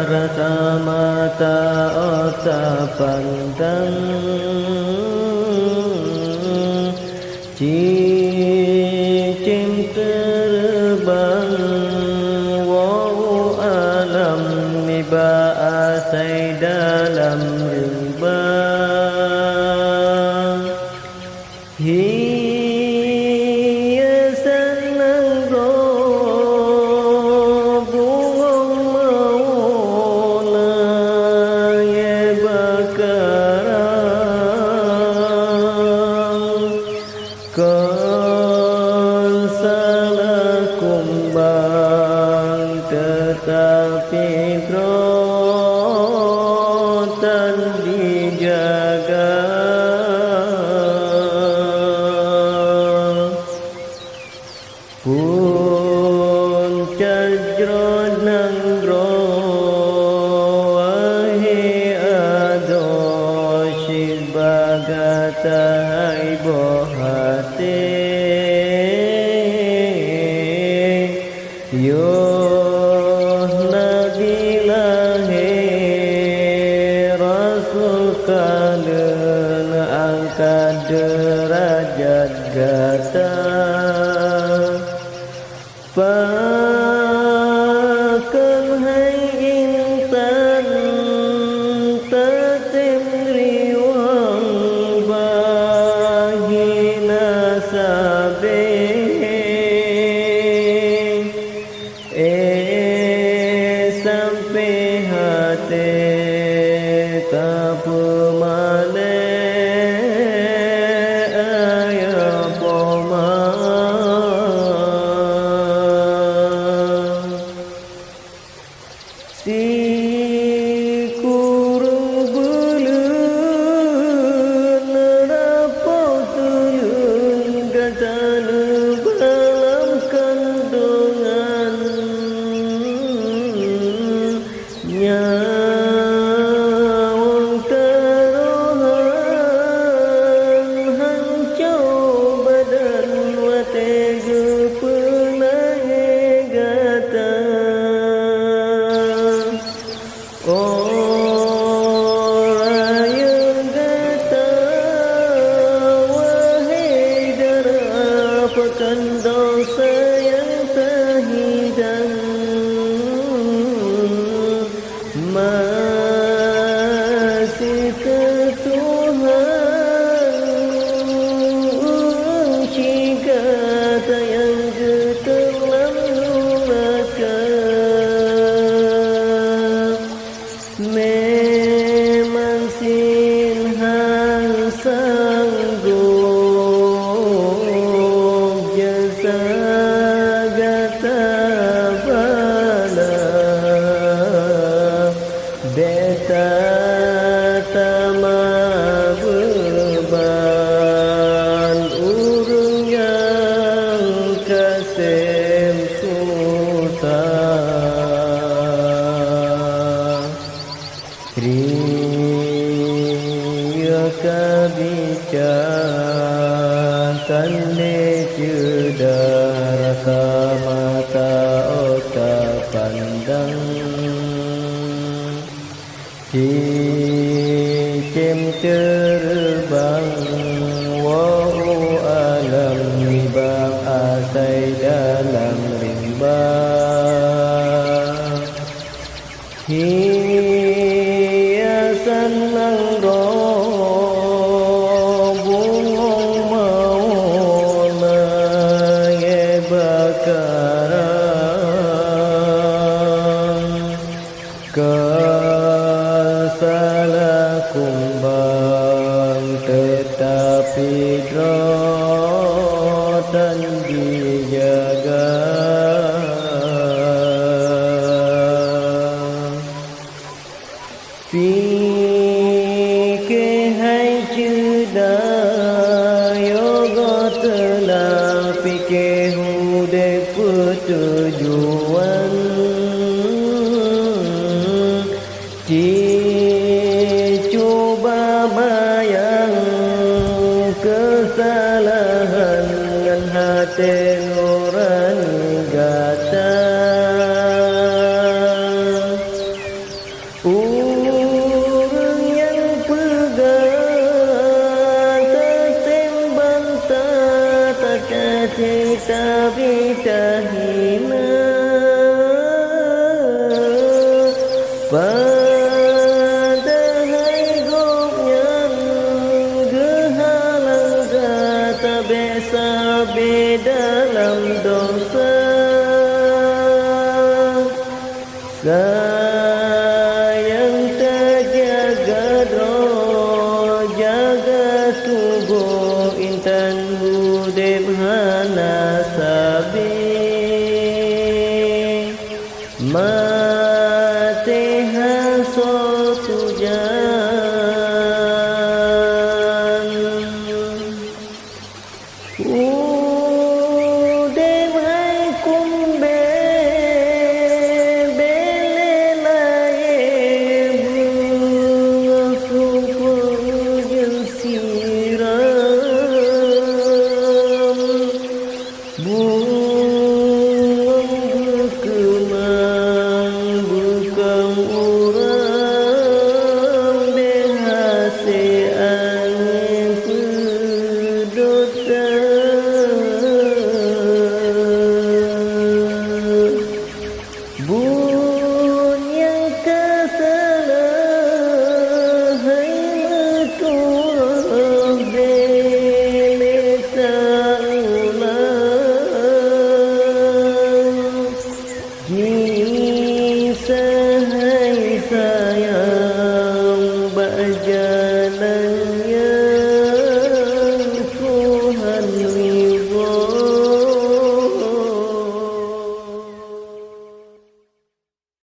Rasa mata otak pandang cicim terbang wow alam niba asai dalam rimba tetapi rotan dijaga pun cajro nangro wahi ado shibagata hai bohate yo angkat derajat gata pakan hai intan tatim riwang bahina sabe sampai hati tapu male dosa yang terhidang masih ke Tuhan jika yang telah lulakan memang sinhang sanggup beta tama beban urung yang kasem susah riya kabicakan cedar rasa mata otak pandang cicim terbang wow alam nibang asai dalam rimba hiasan nangro bungong mauna ye bakaran salah kumbang tetapi rotan dijaga fikih hai juda yogot telah fikir hudek pertujuan cuba bayang kesalahan dengan hati nurani gata orang yang pegang tertimbang tak cita hina padahal gopnya gehalang kata biasa dalam dosa sayang terjaga roh jaga tubuh intan hudib hana sabi mati hasol tujan hudib hai kumbe belelaye bunga supul siram bunga berkemang bukan orang berhasil angin pedota bun yang kesalah hai meturah belesa ulang kisah hai sayang berjalan